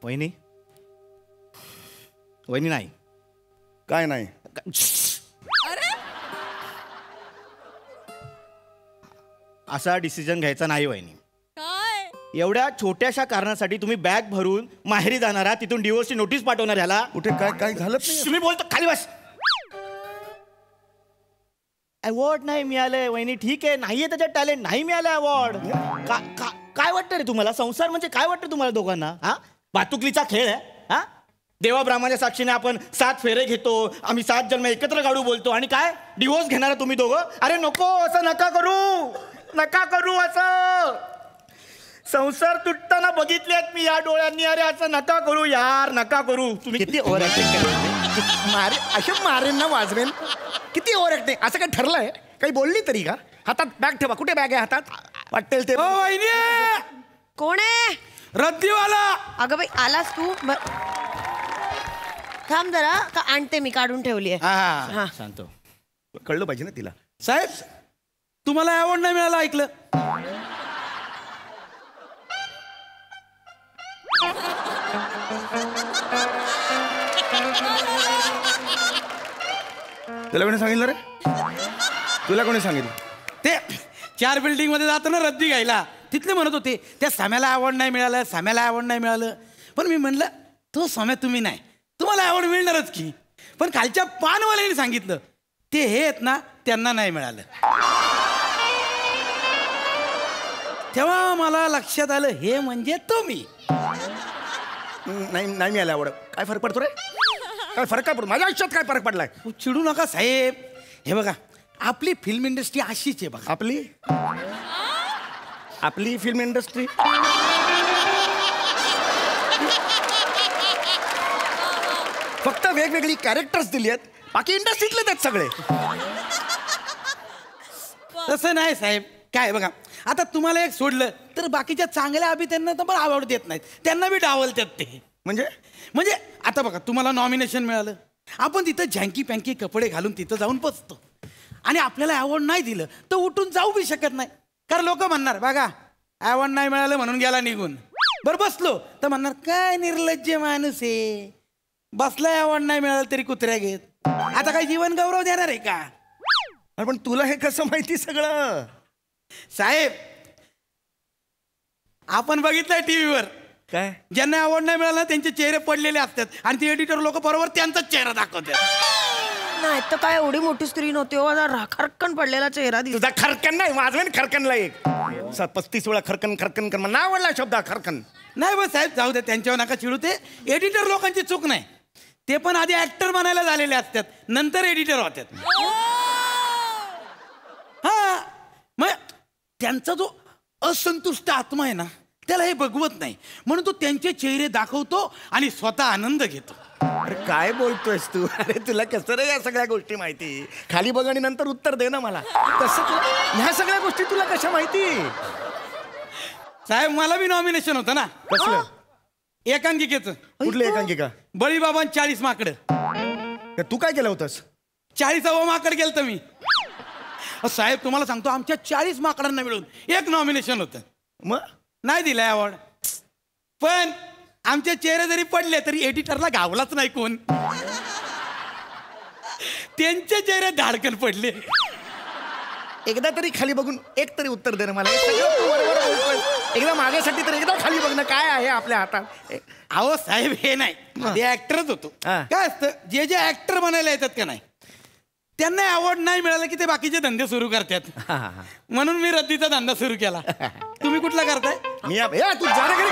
वहिनी, वहिनी नाही. काय नाही? असा डिसिजन घ्यायचा नाही वहिनी. काय एवढ्या छोट्याशा कारणासाठी तुम्ही बॅग भरून माहेरी जाणार आहात, तिथून डिवोर्सची नोटीस पाठवणार ह्याला? कुठे काय काय झालं? तुम्ही बोलतो खाली बस. अवॉर्ड नाही मिळालंय वहिनी, ठीक आहे, नाहीये त्याच्यात टॅलेंट, नाही मिळालंय अवॉर्ड. काय वाटतं रे तुम्हाला? संसार म्हणजे काय वाटतं तुम्हाला दोघांना? हा, भातुकलीचा खेळ आहे हा? देवा ब्राह्मणाच्या साक्षीने आपण 7 फेरे घेतो, आम्ही 7 जन्म एकत्र काढू बोलतो, आणि काय डिवोर्स घेणार तुम्ही दोघं? अरे नको, असं नका करू असं. संसार तुटताना बघितलेत मी या डोळ्यांनी. अरे असं नका करू यार, नका करू. तुम्ही किती ओव्हर ऍक्टिंग मारे, अशा मारेन ना वाजवेन. किती ओव्हर ऍक्टिंग. असं काय ठरलंय? काही बोलली तरी का? हातात बॅग ठेवा. कुठे बॅग आहे हातात? वाटेल ते. कोण आहे? रद्दीवाला. अगं बाई आलास तू? थांब जरा, का आणते मी, काढून ठेवली आहे. शांत. कळलं पाहिजे ना तिला. साहेब, तुम्हाला अवॉर्ड नाही मिळाला ऐकलं? तुला कोणी सांगितलं रे? तुला कोणी सांगितलं? ते 4 बिल्डिंग मध्ये जातो ना रद्दी घ्यायला, तिथले म्हणत होते त्या साम्याला अवॉर्ड नाही मिळालं, साम्याला अवॉर्ड नाही मिळालं. पण मी म्हणलं तो साम्या तुम्ही नाही, तुम्हाला अवॉर्ड मिळणारच की. पण खालच्या पानवाल्याने सांगितलं ते हे आहेत ना त्यांना नाही मिळालं. तेव्हा मला लक्षात आलं हे म्हणजे तुम्ही. नाही नाही मिळालं आवड. काय फरक पडतो रे? काय फरक काय पडतो माझ्या आयुष्यात? काय फरक पडलाय? चिडू नका साहेब. हे बघा आपली फिल्म इंडस्ट्री अशीच आहे बघा. आपली फिल्म इंडस्ट्री फक्त वेगवेगळी कॅरेक्टर्स दिली आहेत, बाकी इंडस्ट्रीतले आहेत सगळे. तसं नाही साहेब. काय बघा आता तुम्हाला एक सोडलं तर बाकीच्या चांगल्या अभिनेत्यांना तर पण आवड देत नाहीत, त्यांना बी डावलतात ते. म्हणजे आता बघा तुम्हाला नॉमिनेशन मिळालं, आपण तिथं झँकी पँकी कपडे घालून तिथं जाऊन बसतो आणि आपल्याला अवॉर्ड नाही दिलं तर उठून जाऊ बी शकत नाही. कारण लोक म्हणणार बघा अवॉर्ड नाही मिळालं म्हणून गेला निघून. बरं बसलो तर म्हणणार काय निर्लज्ज माणूस आहे, बसलाय अवॉर्ड नाही मिळालं तरी कुत्र्या घेत. आता काय जीवन गौरव देणार आहे का? अरे पण तुला हे कसं माहिती सगळं? साहेब आपण बघितलंय टीव्हीवर काय ज्यांना अवॉर्ड नाही मिळाला त्यांचे चेहरे पडलेले असतात आणि ते एडिटर लोक बरोबर त्यांचाच चेहरा दाखवतात. नाही तर काय एवढी मोठी स्क्रीन होती हो, खरकन पडलेला चेहरा दिसतो. तुझा खरकन नाही वाजवेन खरकनला एक 35 वेळा खरकन खरकन कर. मला आवडला शब्द खरकन. नाही बस साहेब जाऊ दे, त्यांच्यावर नका चिडू. ते एडिटर लोकांची चूक नाही, ते पण आधी ऍक्टर बनायला झालेले असतात नंतर एडिटर होतात. हा मग त्यांचा जो असंतुष्ट आत्मा आहे ना त्याला हे बघवत नाही, म्हणून तो त्यांचे चेहरे दाखवतो आणि स्वतः आनंद घेतो. अरे काय बोलतोयस तू? अरे तुला कसं रे या सगळ्या गोष्टी माहिती? खाली बघ आणि नंतर उत्तर दे ना मला. कसं तुला ह्या सगळ्या गोष्टी तुला कशा माहिती? साहेब मला बी नॉमिनेशन होतं ना. कसलं? एकांकिकेचं. कुठलं एकांकिका? बळीबाबा 40 माकड. तू काय केलं होतंस? 40वा माकड केलं तर मी. साहेब तुम्हाला सांगतो आमच्या 40 माकडांना मिळून एक नॉमिनेशन होतं. मग नाही दिलाय अवॉर्ड. पण आमचे चेहरे जरी पडले तरी एडिटरला गावलाच नाही कोण. त्यांचे चेहरे धाडकन पडले. एकदा तरी खाली बघून एक तरी उत्तर दे ना मला. एकदा माझ्यासाठी तर एकदा खाली बघणं काय आहे आपल्या हातात. अहो साहेब हे नाही, ते ऍक्टरच होतो. काय असतं जे जे ऍक्टर बनायला येतात का नाही त्यांना अवॉर्ड नाही मिळालं की ते बाकीचे धंदे सुरू करतात. म्हणून मी रद्दीचा धंदा सुरू केला. तुम्ही कुठला करताय? मी तू जा रे घरी.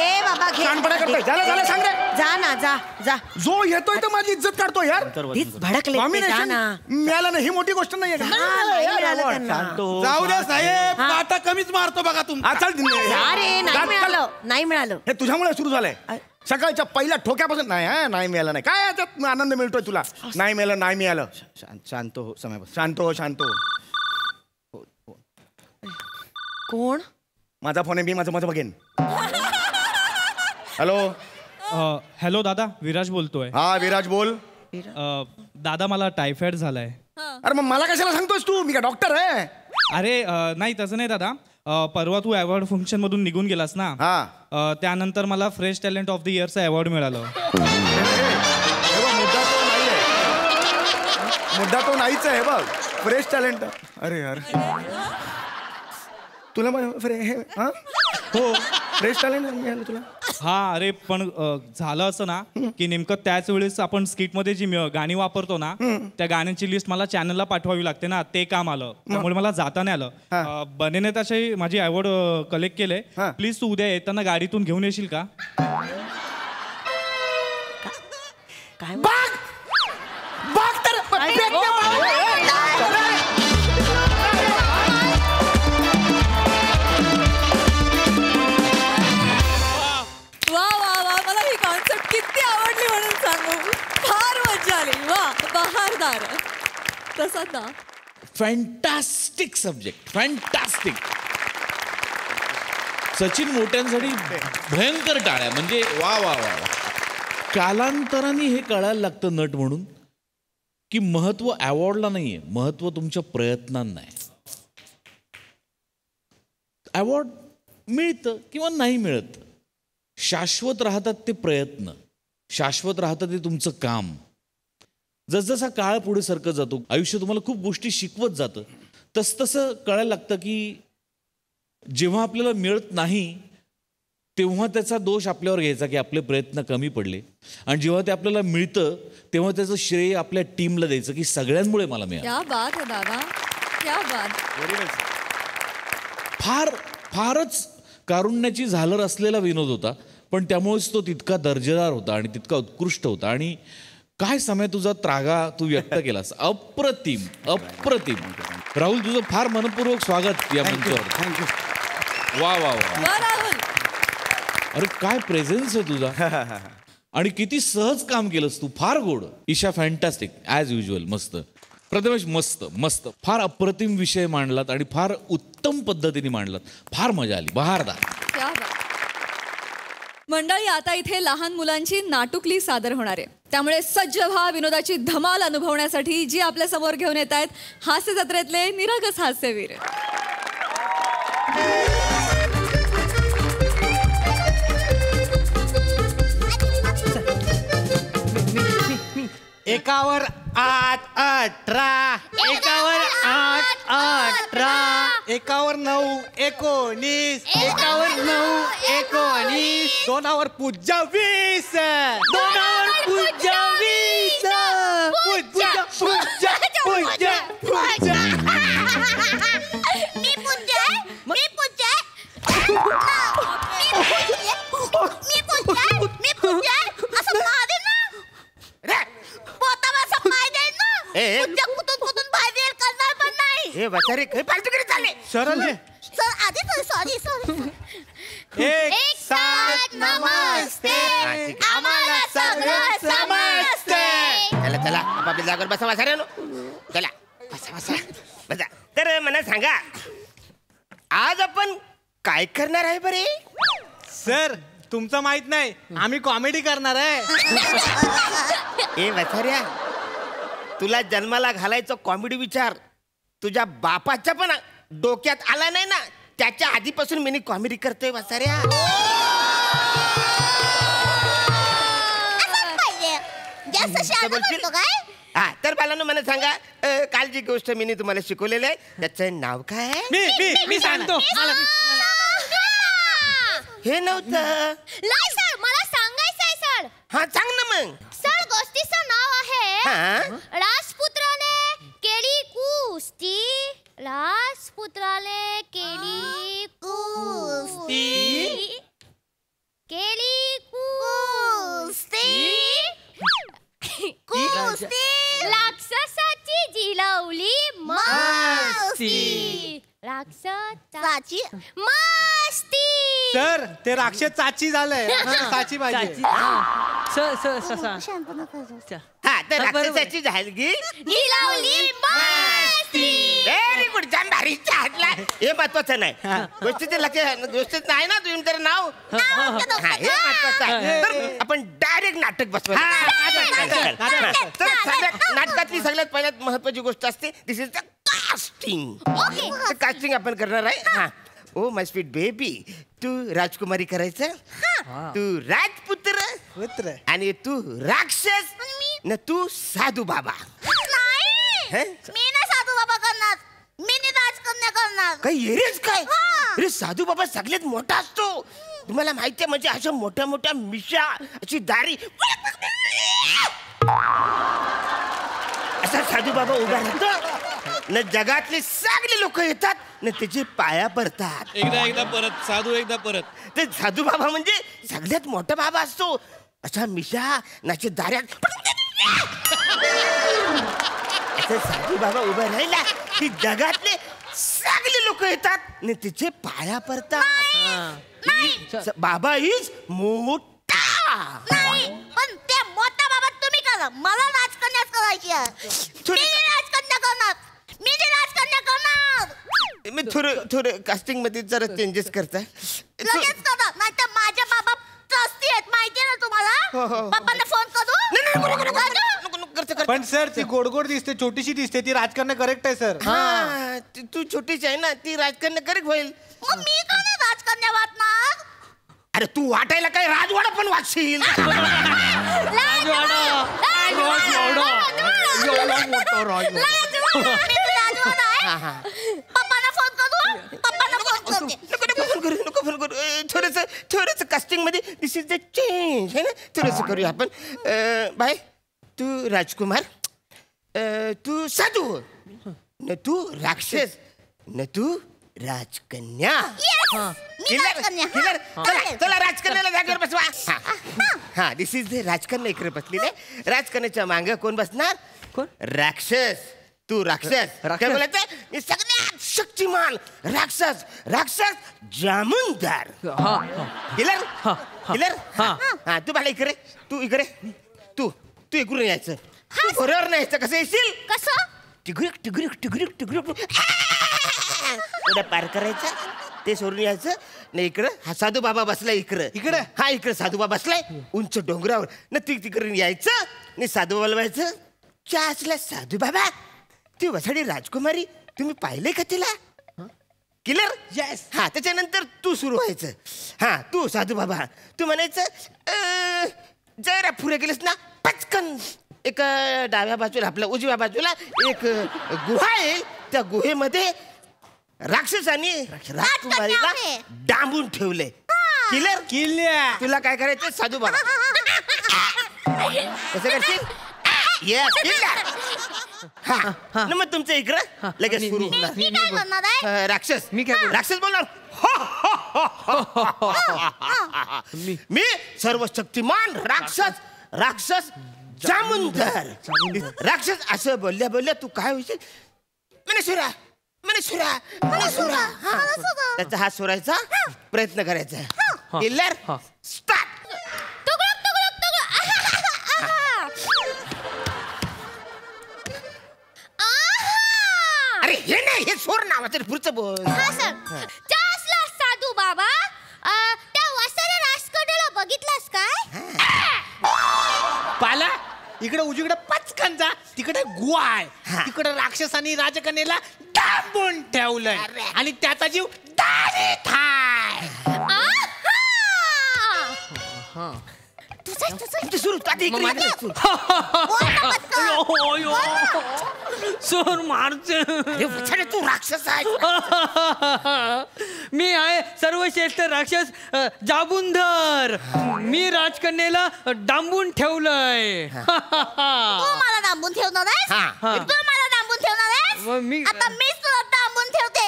ए बाबा घे. शानपणा करतोय. झालं सांग रे. जा ना जा जा. जो येतोय तर माझी इज्जत काढतो यार. तीच भडकले. जा ना. मिळालं ना ही मोठी गोष्ट नाहीये का? जाऊ द्या साहेब, पाटा कमीच मारतो बघा तुम्ही. चल अरे नाही मिळालं नाही मिळालं. हे तुझ्यामुळे सुरू झालंय. सकाळच्या पहिल्या ठोक्यापासून नाही मिळालं नाही. काय याच्यात आनंद मिळतोय तुला? नाही मिळालं. शांत हो समय. शांत हो. कोण? माझा फोन आहे, मी माझं बघेन. हॅलो दादा, विराज बोलतोय. हा विराज बोल. दादा मला टायफॉइड झालाय. अरे मग मला कशाला सांगतोयस तू? मी का डॉक्टर आहे? अरे नाही तसं नाही दादा. परवा तू अवॉर्ड फंक्शन मधून निघून गेलास ना. त्यानंतर मला फ्रेश टॅलेंट ऑफ द इयरचं अवॉर्ड मिळालं. मुद्दा तो नाहीच आहे बघ. Fresh talent. अरे यार तुला हो फ्रेश टॅलेंट मिळालं तुला? हा अरे पण झालं असं ना की नेमकं त्याच वेळेस आपण स्किट मध्ये जी गाणी वापरतो ना त्या गाण्यांची लिस्ट मला चॅनलला पाठवावी लागते ना, ते काम आलं. त्यामुळे मला जाता नाही आलं. बनेने तसे माझी अवॉर्ड कलेक्ट केले. प्लीज तू उद्या येताना गाडीतून घेऊन येशील का? काय किती आवडली म्हणून सांगू. फार मजा आली. वा बहारदार. तसा ना फॅन्टास्टिक सब्जेक्ट. फॅन्टास्टिक. सचिन मोठ्यांसाठी भयंकर टाळ्या. म्हणजे वा वा वा. कालांतराने हे कळायला लागतं नट म्हणून की महत्व अवॉर्डला नाहीये, महत्व तुमच्या प्रयत्नांना आहे. अवॉर्ड मिळतं किंवा नाही मिळत, शाश्वत राहतात ते प्रयत्न, शाश्वत राहतं ते तुमचं काम. जसजसा काळ पुढे सरकत जातो, आयुष्य तुम्हाला खूप गोष्टी शिकवत जातं, तसतसं कळायला लागतं की जेव्हा आपल्याला मिळत नाही तेव्हा त्याचा दोष आपल्यावर घ्यायचा की आपले प्रयत्न कमी पडले, आणि जेव्हा ते आपल्याला मिळतं तेव्हा त्याचं श्रेय आपल्या टीमला द्यायचं की सगळ्यांमुळे मला मिळालं. क्या बात है दादा, क्या बात. फारच कारुण्याची झालर असलेला विनोद होता, पण त्यामुळेच तो तितका दर्जेदार होता आणि तितका उत्कृष्ट होता. आणि काय समय तुझा त्रागा तू व्यक्त केलास, अप्रतिम अप्रतिम. राहुल, तुझं फार मनपूर्वक स्वागत या मंचावर. थँक्यू. वा वा वा. अरे काय प्रेझेन्स आहे तुझा आणि किती सहज काम केलंस तू. फार गोड. Isha fantastic as usual. मस्त. प्रथमेश मस्त मस्त. फार अप्रतिम विषय मांडलात आणि फार उत्तम पद्धतीने मांडलात. फार मजा आली. बहारदार. मंडळी, आता इथे लहान मुलांची नाटुकली सादर होणार आहे. त्यामुळे सज्ज व्हा विनोदाची धमाल अनुभवण्यासाठी जी आपल्या समोर घेऊन येत आहेत हास्य जत्रेतले निरागस हास्यवीर. एकावर 8 18, एकावर 8 18, एकावर 9 19, एकावर 9 19, दोनावर पूज्य 20, दोनावर पूज्य 20, पूज्य पूज्य पूज्य पूज्य. मी पूज्य मी पूज्य मी पूज्य मी पूज्य असं मारे ना रे पोटावर असं पाय देईल ना. पूज्य कुठून कुठून बाहेर येईल करणार पण नाही. हे बचारे काही फालतूगिरी चालले. सरळ सर आधी सॉरी. एक साथ नमस्ते, आम्हाला सगळं समजते. चला चला आपापल्या जागेवर बसा. वासारे नो चला बसा बसा बसा. तर मला सांगा, आज आपण काय करणार आहे बरे? सर तुमचं माहित नाही, आम्ही कॉमेडी करणार आहे. ए वसाऱ्या, तुला जन्माला घालायचं कॉमेडी विचार तुझ्या बापाच्या पण डोक्यात आला नाही ना. त्याच्या आधीपासून मी कॉमेडी करतोय वसाऱ्या. जास्त शाळा बोलतो काय? हा, तर बालांनो मला सांगा, काल जी गोष्ट मी तुम्हाला शिकवलेलं आहे त्याचं नाव काय आहे? मी सांगतो. हे नव्हतं. नाही सर, मला सांगायचंय सर. हा सांग ना मग. सर गोष्टीचं नाव आहे राजपुत्राने केली कुस्ती. राजपुत्राने केली कुस्ती. केली कुस्ती. कुस्ती राक्षसाची जिलवली मस्ती. राक्षसाची मस्ती. सर ते राक्षस चाची झालंय. चाची पाहिजे. हा, तर राक्षसाची झालगी जिलवली मस्ती. Very good. छान भारी हातला. हे महत्वाचं नाही. गोष्टीचं लक्ष गोष्टीत नाही ना तुम्ही तर नाव. हा, हे महत्वाचं आहे. तर आपण डायरेक्ट नाटक बसवू. नाटकातली सगळ्यात पहिल्यात महत्वाची गोष्ट असते, दिस इज द कास्टिंग. कास्टिंग आपण करणार आहे. हा. ओ माय स्वीट बेबी, तू राजकुमारी करायचं, तू राजपुत्र आणि तू राक्षस न तू साधू बाबा. नाही, मी ना साधू बाबा करणार. मी नाही राजकन्या करणार. काही एरेच काय? अरे साधू बाबा सगळ्यात मोठा असतो. तुम्हाला माहितीये, म्हणजे अशा मोठ्या मोठ्या मिशा, अशी दारी, असा साधू बाबा उभा राहतो न. जगातले सगळे लोक येतात न त्याचे पाया पडतात. एकदा परत साधू, एकदा परत. ते साधू बाबा म्हणजे सगळ्यात मोठा बाबा असतो. अशा मिशा नाचे दाऱ्यात असं साधू बाबा उभा राहिला की जगातले सगळे लोक येतात न त्याचे पाया पडतात. बाबा इज मोठा. नाही, पण ते मोठा बाबा तुम्ही करा. मला राजकन्याच करायची आहे. मी राजकन्या करणार. मी राजकन्या करणार. मी थोडं कास्टिंग मध्ये जरा चेंजेस करताय. लगेच करा, नाही तर माझ्या बाबा ट्रस्टी आहेत, माहितीये ना तुम्हाला. बाबांना फोन करू. पण सर ती गोड गोड दिसते, छोटीशी दिसते, ती राजकारण करेक्ट आहे सर. हा, तू छोटीच आहे ना, ती राजकारण करेक्ट होईल. मग मी का नाही राजकन्या वाटणार? अरे तू वाटायला काय राजवाडा पण वाटशील. थोडस कास्टिंग मध्ये दिस इज द चेंज है ना. थोडस करूया आपण. बाय, तू राजकुमार, तू साधू, न तू राक्षस, न तू राजकन्या. चला राजकन्याला जागेवर बसवा. हा दिस इज द राजकन्या इकडे बसलेली आहे. राजकन्याच्या मागे कोण बसणार? कोण? राक्षस. तू राक्षस काय बोलायचं? सगळ्यात शक्तिमान राक्षस. राक्षस जामुनदार. Killer killer. हा तू मला इकडे. तू इकडे. तू तू इकडून यायचं. बरोबर नाही यायचं. कसं येशील? कसं? टिगुरिक टिगुरिक टिगुरिक टिगुरिक पार करायचं. ते सोडून यायचं. नाही इकडं हा साधू बाबा बसलाय. इकडं हा इकडं साधू बाबा बसलाय उंच डोंगरावर. न तिकडे यायचं. नाही साधू बाबाला व्हायचं. असला साधू बाबा ती वसाडी राजकुमारी तुम्ही पाहिले का तिला? किलर. येस. हा त्याच्यानंतर तू सुरू व्हायचं. हा तू साधू बाबा तू म्हणायचं जरा पुढे गेलीस ना पचकन एक डाव्या बाजूला आपल्या उजव्या बाजूला एक गुहा आहे. त्या गुहेमध्ये राक्षसांनी राजकुमारीला डांबून ठेवले. किलर किल्ल्या तुला काय करायचं साधू बाबा? कसं करशील? हा मग तुमचं इकडं लगेच सुरू होणार. राक्षस मी काय राक्षस बोलणार. मी सर्वशक्तिमान राक्षस. राक्षस जामुनदार. राक्षस असं बोलल्या बोलल्या तू काय होशील? मनेश्वरा मनेश्वरा मनेश्वरा. त्याचा हात सोडायचा प्रयत्न करायचा. Killer start. अरे हे नाही हे सोड नावाचं पुढचं बोल. साधू बाबा त्या वसाऱ्या राजकन्याला बघितलास काय? पाला इकडे उजवीकडे पचकन जा. तिकडे गुहा आहे. तिकडे राक्षसांनी राजकन्याला दाबून ठेवलंय आणि त्याचा जीव दारीत हाय. सोर मारते. तू राक्षस आहे. मी आहे सर्वश्रेष्ठ राक्षस जाबुंधर. मी राजकन्याला डांबून ठेवलंय. मला डांबून ठेवणार आहेस? तू मला डांबून ठेवणार आहेस? आता मीच तुला डांबून ठेवते.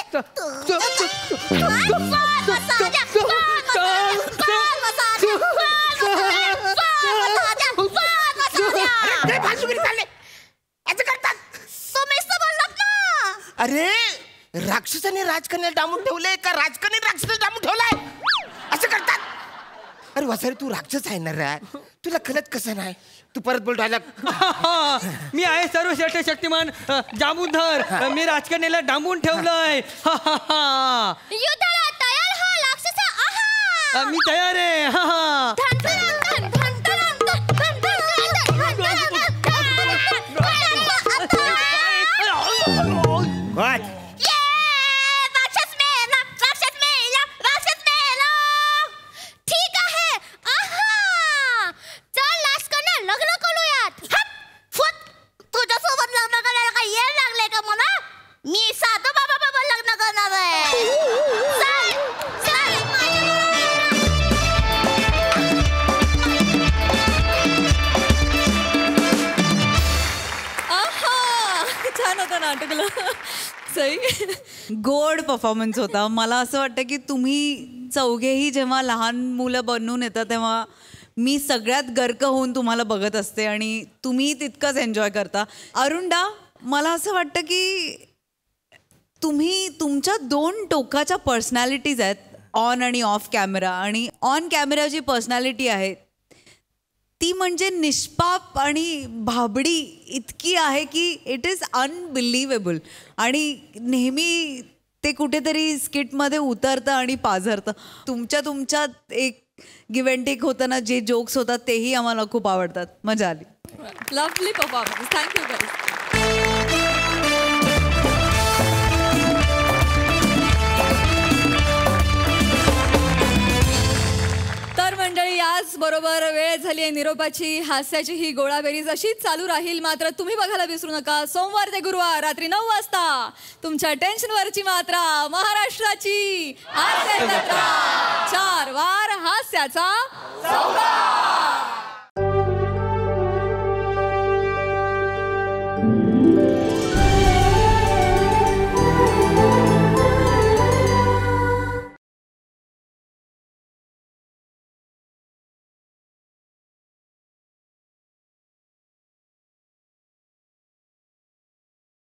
अरे राक्षसाने राजकन्याला डांबून ठेवलंय का राजकन्याने राक्षसाला डांबून ठेवलाय असं करतात? अरे वसारे तू राक्षस आहे ना रे. तुला कळत कसं नाही? तू परत बोल डायलॉग. मी आहे सर्वश्रेष्ठ शक्तिमान जामुनधर. मी राजकन्याला डांबून ठेवलंय. युद्धाला तयार हो राक्षसा. मी तयार आहे. ठीक आहे. चल राजकन्या लग्न करूयात. तुझ्यासोबत लग्न करायला काही येळ लागले का मला? मी साधू बाबा बाबा लग्न करणार आहे. छान होतं नाटकला. सही गोड परफॉर्मन्स होता. मला असं वाटतं की तुम्ही चौघेही जेव्हा लहान मुलं बनून येतात तेव्हा मी सगळ्यात गर्क होऊन तुम्हाला बघत असते आणि तुम्ही तितकंच एन्जॉय करता. अरुणदा मला असं वाटतं की तुम्ही तुमच्या 2 टोकाच्या पर्सनॅलिटीज आहेत. ऑन आणि ऑफ कॅमेरा. आणि ऑन कॅमेरा जी पर्सनॅलिटी आहे ती म्हणजे निष्पाप आणि भाबडी इतकी आहे की इट इज अनबिलिव्हेबल. आणि नेहमी ते कुठेतरी स्किटमध्ये उतरतं आणि पाझरतं. तुमच्यात एक गिव्ह अँड टेक होतं ना, जे जोक्स होतात तेही आम्हाला खूप आवडतात. मजा आली. Lovely performance. Thank you guys. तर मंडळी याच बरोबर वेळ झाली आहे निरोपाची. हास्याची ही गोळाबेरीज अशीच चालू राहील. मात्र तुम्ही बघायला विसरू नका सोमवार ते गुरुवार रात्री 9 वाजता तुमच्या टेन्शनवरची मात्रा महाराष्ट्राची हास्य जत्रा. 4 वार हास्याचा